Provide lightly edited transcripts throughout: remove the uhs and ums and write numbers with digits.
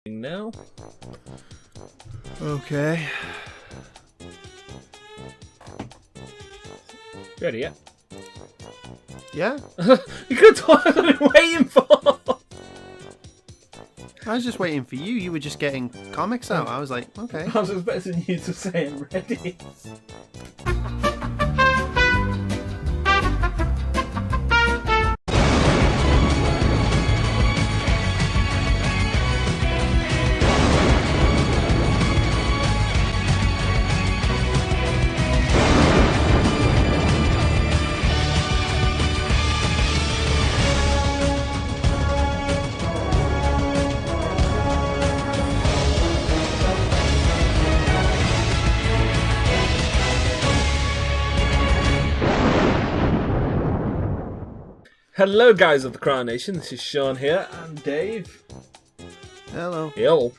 Now. Okay. Ready yet? Yeah? You could have told I've been waiting for. I was just waiting for you. You were just getting comics out. I was like, okay. I was expecting you to say I'm ready. Hello guys of the CRAA-Nation, this is Sean here, and Dave. Hello. Yo.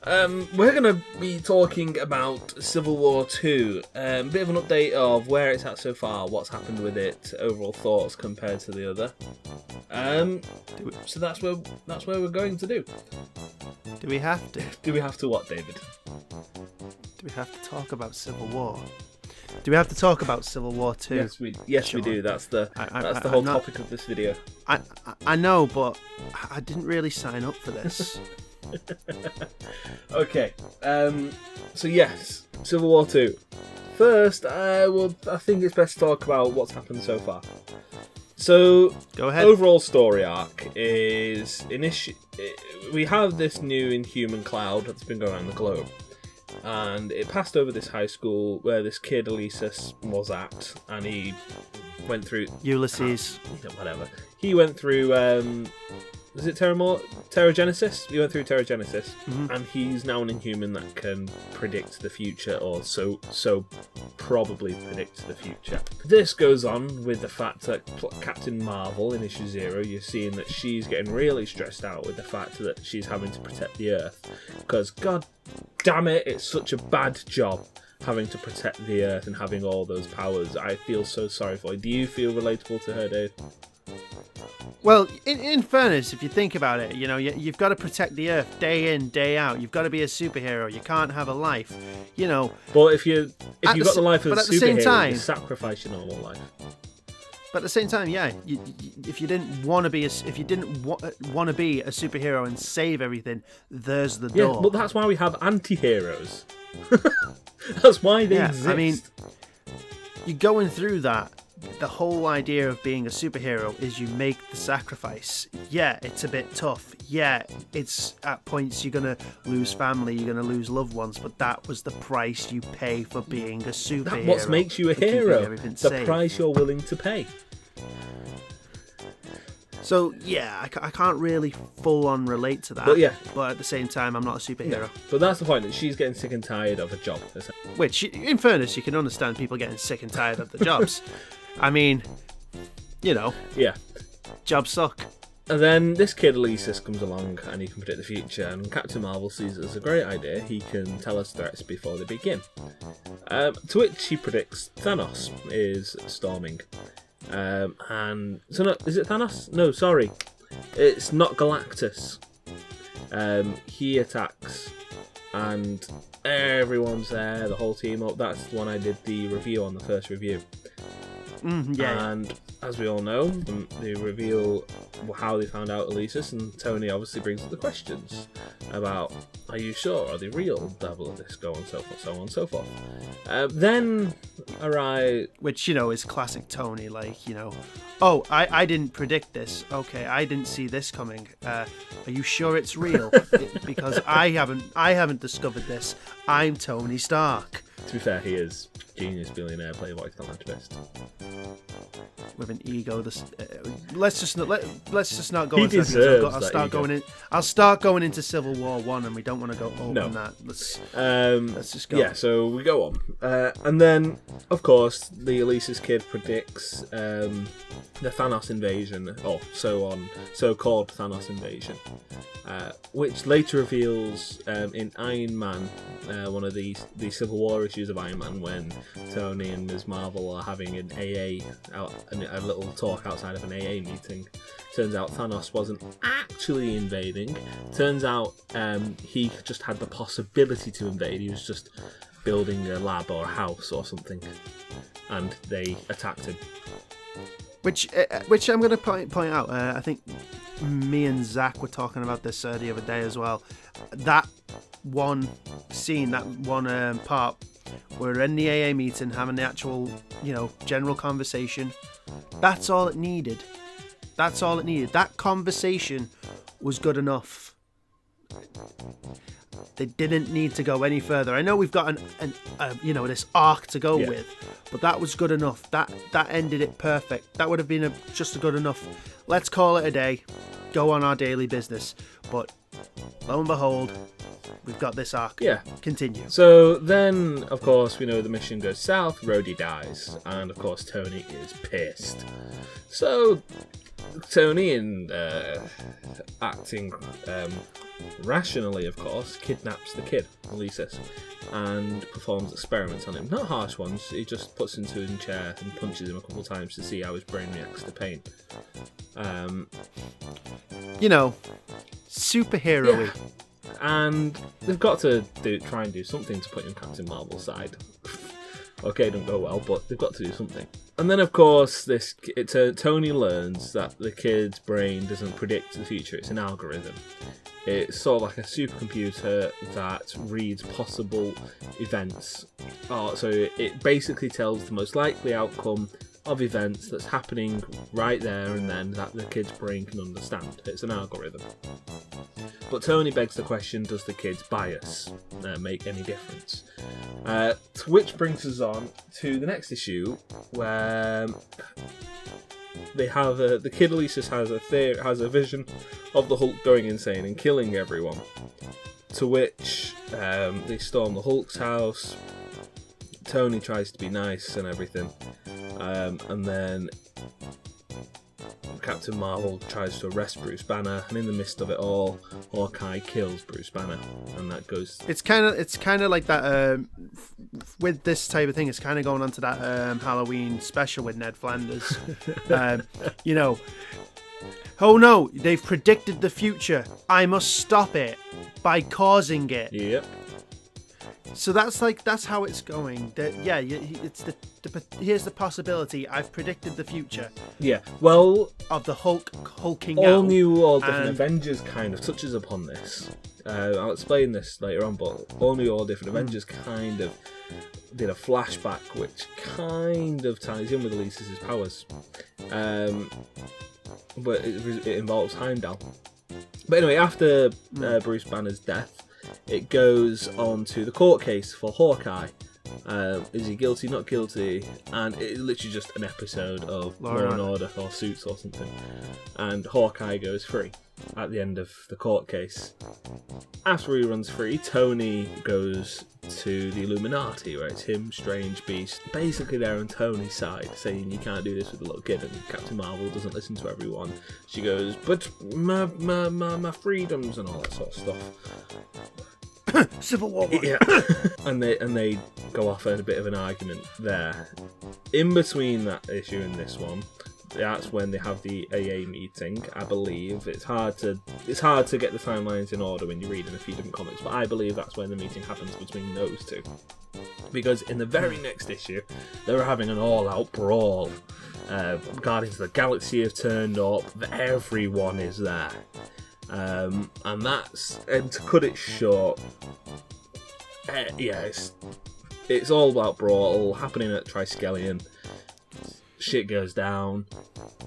We're going to be talking about Civil War 2, a bit of an update of where it's at so far, what's happened with it, overall thoughts compared to the other. So that's where we're going to do. Do we have to? Do we have to what, David? Do we have to talk about Civil War? Do we have to talk about Civil War 2? Yes, we do. That's the whole topic of this video. I know, but I didn't really sign up for this. Okay. So yes, Civil War 2. First, I think it's best to talk about what's happened so far. So, go ahead. Overall story arc is we have this new Inhuman cloud that's been going around the globe. And it passed over this high school where this kid Ulysses was at, and he went through Ulysses. Whatever. He went through was it Terragenesis? He went through Terragenesis, and he's now an Inhuman that can predict the future, or so probably predict the future. This goes on with the fact that Captain Marvel in issue 0, you're seeing that she's getting really stressed out with the fact that she's having to protect the Earth, because god damn it, it's such a bad job having to protect the Earth and having all those powers. I feel so sorry for her. Do you feel relatable to her, Dave? Well, in fairness, if you think about it, you know, you've got to protect the Earth day in, day out. You've got to be a superhero. You can't have a life, you know. But if you've got the life of a superhero, you sacrifice your normal life. But at the same time, yeah, if you didn't want to be a superhero and save everything, there's the door. Yeah, but that's why we have anti-heroes. That's why they exist. I mean, you're going through that. The whole idea of being a superhero is you make the sacrifice. Yeah, it's a bit tough. Yeah, it's at points you're going to lose family, you're going to lose loved ones, but that was the price you pay for being a superhero. That's what makes you a hero. The price you're willing to pay. So, yeah, I can't really full-on relate to that. But at the same time, I'm not a superhero. Yeah. But that's the point, that she's getting sick and tired of a job. Which, in fairness, you can understand people getting sick and tired of the jobs. I mean, you know. Yeah. Jobs suck. And then this kid, Ulysses, comes along and he can predict the future, and Captain Marvel sees it as a great idea. He can tell us threats before they begin. To which he predicts Thanos is storming. And so no, is it Thanos? No, sorry, it's not Galactus. He attacks, and everyone's there, the whole team up. That's the one I did the review on, the first review. And as we all know, they reveal how they found out Ulysses, and Tony obviously brings up the questions about, are you sure? Are they real? Double of this, go on, so forth, so on, so forth. Then arrive... Which, you know, is classic Tony, like, you know, oh, I didn't predict this. Okay, I didn't see this coming. Are you sure it's real? Because I haven't discovered this. I'm Tony Stark. To be fair, he is genius billionaire playboy philanthropist with an ego. Let's just not go. He into deserves that. I'll start going into Civil War 1, and we don't want to go over that. Let's just go. Yeah, so we go on, and then of course the Ulysses kid predicts the Thanos invasion, or so-called Thanos invasion, which later reveals in Iron Man, one of the Civil War issues of Iron Man, when Tony and Ms. Marvel are having an AA a little talk outside of an AA meeting. Turns out Thanos wasn't actually invading. Turns out he just had the possibility to invade. He was just building a lab or a house or something, and they attacked him. Which I'm going to point out. I think me and Zach were talking about this the other day as well. That one scene, that one part, we're in the AA meeting having the actual, general conversation. That's all it needed. That's all it needed. That conversation was good enough. They didn't need to go any further. I know we've got this arc to go with, but that was good enough. That ended it perfect. That would have been just a good enough. Let's call it a day. Go on our daily business. But lo and behold, we've got this arc. Yeah. Continue. So then, of course, we know the mission goes south. Rhodey dies, and of course Tony is pissed. So Tony, in acting rationally, of course, kidnaps the kid, Ulysses, and performs experiments on him. Not harsh ones. He just puts him into a chair and punches him a couple of times to see how his brain reacts to pain. Superhero-y. Yeah. And they've got to try and do something to put him Captain Marvel's side. Okay, don't go well, but they've got to do something. And then, of course, Tony learns that the kid's brain doesn't predict the future. It's an algorithm. It's sort of like a supercomputer that reads possible events. So it basically tells the most likely outcome of events that's happening right there and then that the kid's brain can understand. It's an algorithm. But Tony begs the question, does the kid's bias make any difference? Which brings us on to the next issue, where they have the kid Ulysses has a vision of the Hulk going insane and killing everyone. To which they storm the Hulk's house. Tony tries to be nice and everything, and then Captain Marvel tries to arrest Bruce Banner, and in the midst of it all, Hawkeye kills Bruce Banner, and that goes. It's kind of like that. With this type of thing, it's kind of going on to that Halloween special with Ned Flanders. Oh no, they've predicted the future. I must stop it by causing it. Yep. So that's how it's going. Here's the possibility. I've predicted the future. Yeah. Well, of the hulking all out. All Different Avengers kind of touches upon this. I'll explain this later on, but All Different Avengers kind of did a flashback which kind of ties in with Ulysses' powers. But it involves Heimdall. But anyway, after Bruce Banner's death, it goes on to the court case for Hawkeye. Is he guilty, not guilty? And it's literally just an episode of Law and Order or Suits or something. And Hawkeye goes free at the end of the court case. After he runs free, Tony goes to the Illuminati, where it's him, Strange, Beast. Basically, they're on Tony's side, saying you can't do this with a little kid. And Captain Marvel doesn't listen to everyone. She goes, but my freedoms and all that sort of stuff. Civil War. Yeah. and they go off at a bit of an argument there. In between that issue and this one, that's when they have the AA meeting, I believe. It's hard to get the timelines in order when you're reading a few different comics, but I believe that's when the meeting happens between those two. Because in the very next issue, they were having an all-out brawl. Guardians of the Galaxy have turned up, everyone is there. And to cut it short, it's all about brawl happening at Triskelion. Shit goes down.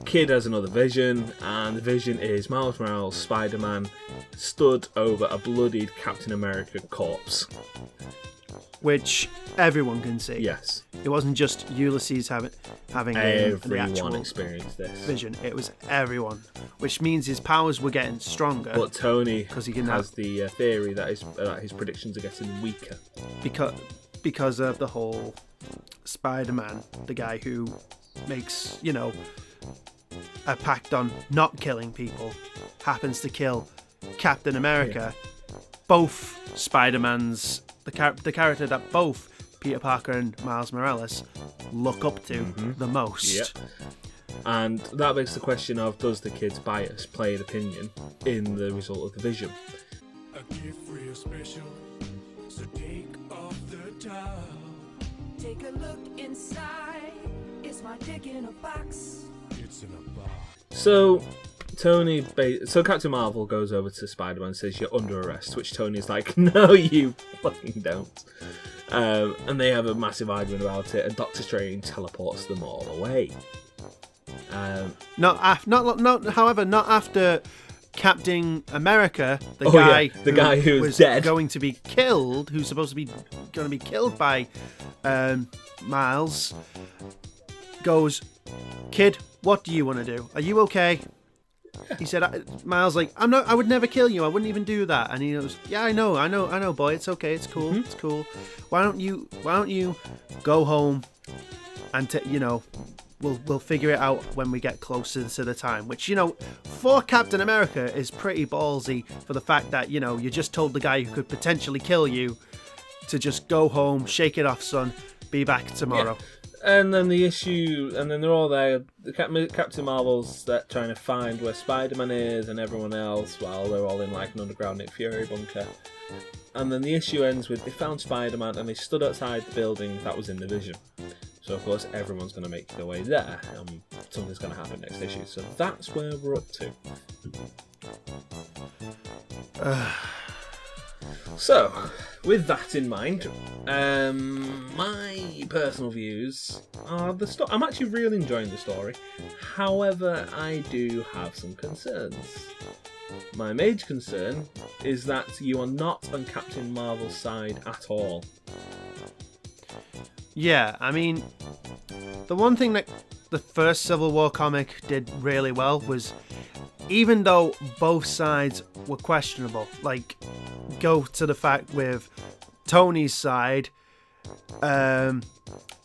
Kid has another vision, and the vision is Miles Morales, Spider-Man, stood over a bloodied Captain America corpse. Which everyone can see. Yes. It wasn't just Ulysses having the actual experienced this vision. It was everyone, which means his powers were getting stronger. But Tony has the theory that his predictions are getting weaker because of the whole Spider-Man, the guy who makes a pact on not killing people, happens to kill Captain America. Yeah. Both Spider-Mans, the character that both Peter Parker and Miles Morales look up to the most. Yep. And that begs the question of, does the kid's bias play an opinion in the result of the vision? A gift real special, so take off the top. Take a look inside. Is my dick in a box? It's in a box. So Captain Marvel goes over to Spider-Man and says, "You're under arrest," which Tony's like, "No, you fucking don't." And they have a massive argument about it, and Doctor Strange teleports them all away. Not after Captain America, the guy who was dead, going to be killed, who's supposed to be going to be killed by Miles, goes, "Kid, what do you want to do? Are you okay?" He said, Miles, like, I would never kill you. I wouldn't even do that. And he goes, "Yeah, I know, boy. It's okay. It's cool. It's cool. Why don't you go home and we'll figure it out when we get closer to the time." Which, for Captain America is pretty ballsy, for the fact that, you just told the guy who could potentially kill you to just go home, shake it off, son, be back tomorrow. Yeah. And then they're all there. Captain Marvel's trying to find where Spider-Man is and everyone else, while they're all in like an underground Nick Fury bunker. And then the issue ends with they found Spider-Man and they stood outside the building that was in the vision. So of course everyone's going to make their way there, and something's going to happen next issue. So that's where we're up to. So, with that in mind, my personal views are the story. I'm actually really enjoying the story. However, I do have some concerns. My major concern is that you are not on Captain Marvel's side at all. Yeah, I mean, the one thing that the first Civil War comic did really well was, even though both sides were questionable, like, go to the fact with Tony's side,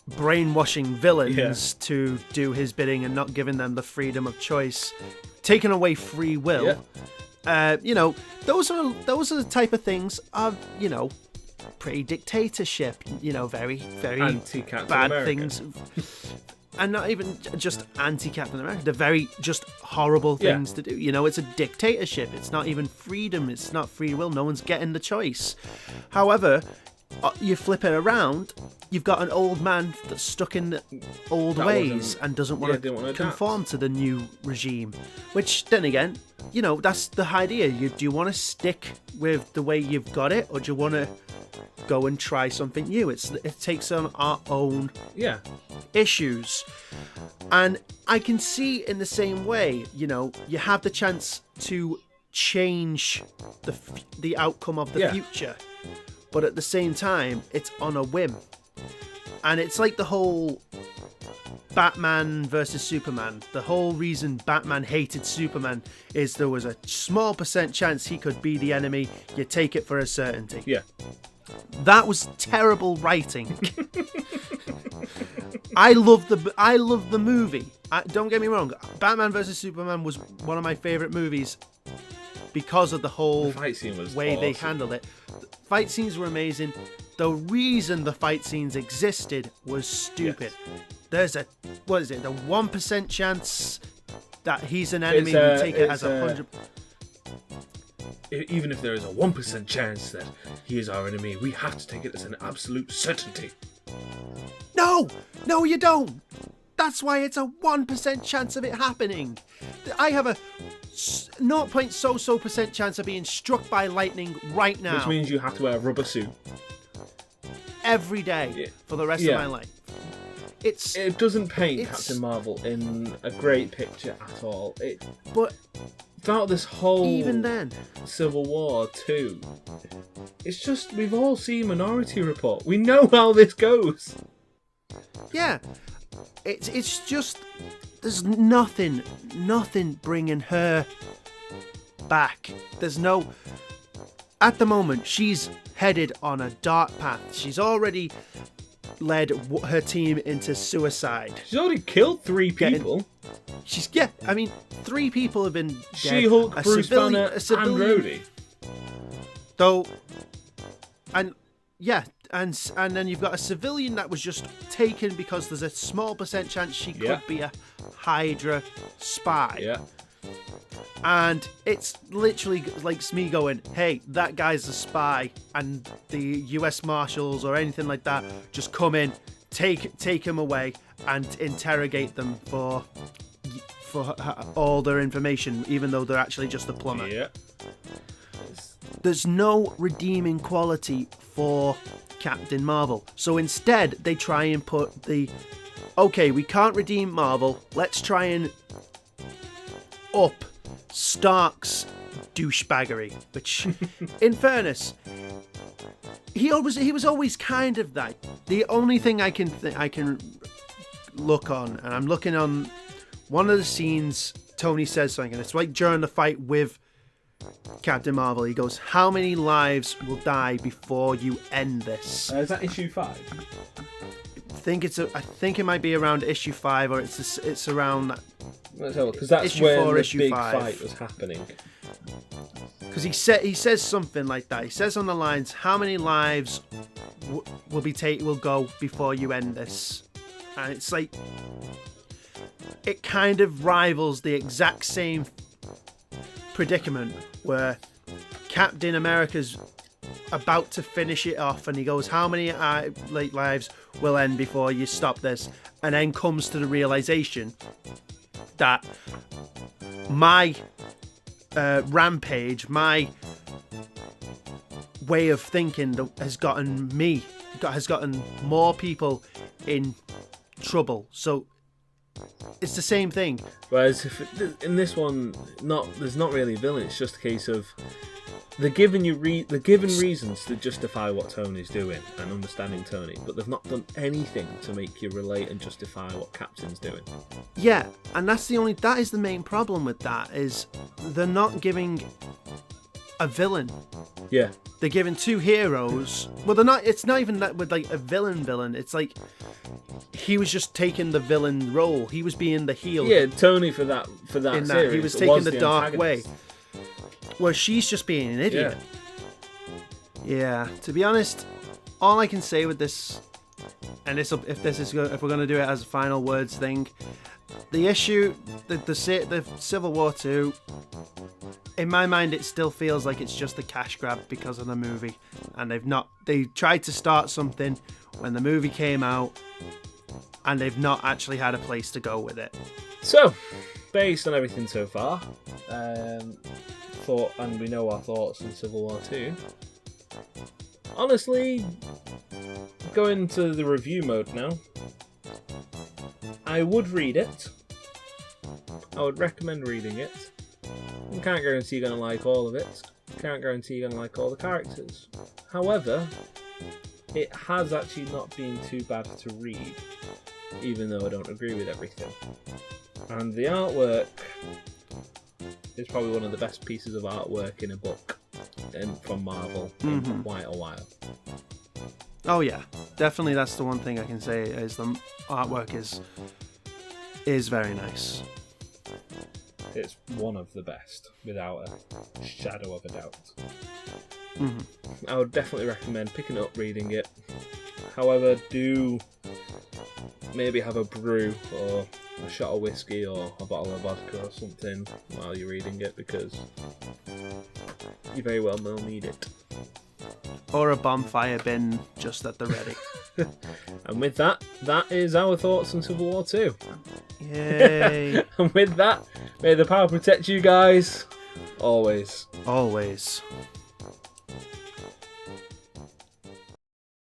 brainwashing villains to do his bidding and not giving them the freedom of choice, taking away free will. Those are the type of things of, pretty dictatorship, very, very Anti-Captain bad America. things. And not even just anti-Captain America. They're very just horrible things to do. It's a dictatorship. It's not even freedom. It's not free will. No one's getting the choice. However, you flip it around, you've got an old man that's stuck in the old ways and doesn't want to conform to the new regime. Which, then again, that's the idea. Do you want to stick with the way you've got it, or do you want to go and try something new? It takes on our own issues. And I can see in the same way, you have the chance to change the outcome of the future, but at the same time, it's on a whim. And it's like the whole Batman versus Superman. The whole reason Batman hated Superman is there was a small % chance he could be the enemy. You take it for a certainty. Yeah. That was terrible writing. I love the movie. Don't get me wrong. Batman vs Superman was one of my favorite movies because of the whole fight scene was way awesome. They handled it. The fight scenes were amazing. The reason the fight scenes existed was stupid. There's the 1% chance that he's an enemy. We take it as 100%. Even if there is a 1% chance that he is our enemy, we have to take it as an absolute certainty. No, you don't. That's why it's a 1% chance of it happening. I have a 0.so% chance of being struck by lightning right now. Which means you have to wear a rubber suit every day for the rest of my life. It doesn't paint Captain Marvel in a great picture at all. But throughout this whole even then Civil War too, it's just, we've all seen Minority Report. We know how this goes. Yeah, it's just there's nothing bringing her back. There's no. At the moment, she's headed on a dark path. She's already led her team into suicide. She's already killed 3 people. 3 people have been dead. She-Hulk, Bruce Banner, and Rhodey. Though, and then you've got a civilian that was just taken because there's a small percent chance she could be a Hydra spy. Yeah. And it's literally like me going, hey, that guy's a spy, and the US Marshals or anything like that just come in, take him away, and interrogate them for all their information, even though they're actually just a plumber. Yeah. There's no redeeming quality for Captain Marvel. So instead, they try and put okay, we can't redeem Marvel, let's try and up Stark's douchebaggery, which, in fairness, he was always kind of that. The only thing I can look on, and I'm looking on one of the scenes, Tony says something, and it's like during the fight with Captain Marvel. He goes, "How many lives will die before you end this?" Is that issue 5? I think it might be around issue 5, or it's around that. Let's have a look, because that's Issue when 4, the issue big 5. fight was happening. Because he says something like that. He says on the lines, "How many lives will go before you end this?" And it's like, it kind of rivals the exact same predicament where Captain America's about to finish it off, and he goes, "How many lives will end before you stop this?" And then comes to the realization that my rampage, my way of thinking has gotten more people in trouble. So it's the same thing. Whereas in this one, there's not really a villain. It's just a case of they're giving reasons to justify what Tony's doing and understanding Tony, but they've not done anything to make you relate and justify what Captain's doing. Yeah, and that is the main problem with that, is they're not giving a villain. Yeah. They're giving two heroes. Well, they're not. It's not even that with like a villain. It's like he was just taking the villain role. He was being the heel. Yeah, Tony for that in series. that he was taking the dark antagonist. way. Where she's just being an idiot. Yeah. To be honest, all I can say with this, and if we're going to do it as a final words thing, the issue, the Civil War 2, in my mind, it still feels like it's just a cash grab because of the movie, and they tried to start something when the movie came out, and they've not actually had a place to go with it. So, based on everything so far, and we know our thoughts on Civil War 2. Honestly, going to the review mode now, I would read it. I would recommend reading it. I can't guarantee you're going to like all of it. Can't guarantee you're going to like all the characters. However, it has actually not been too bad to read, even though I don't agree with everything. And the artwork is probably one of the best pieces of artwork in a book from Marvel in quite a while. Oh yeah, definitely. That's the one thing I can say is the artwork is very nice. It's one of the best, without a shadow of a doubt. I would definitely recommend picking it up, reading it. However, do maybe have a brew or a shot of whiskey or a bottle of vodka or something while you're reading it, because you very well will need it. Or a bonfire bin just at the ready. And with that is our thoughts on Civil War 2. Yay! And with that, may the power protect you guys always. Always.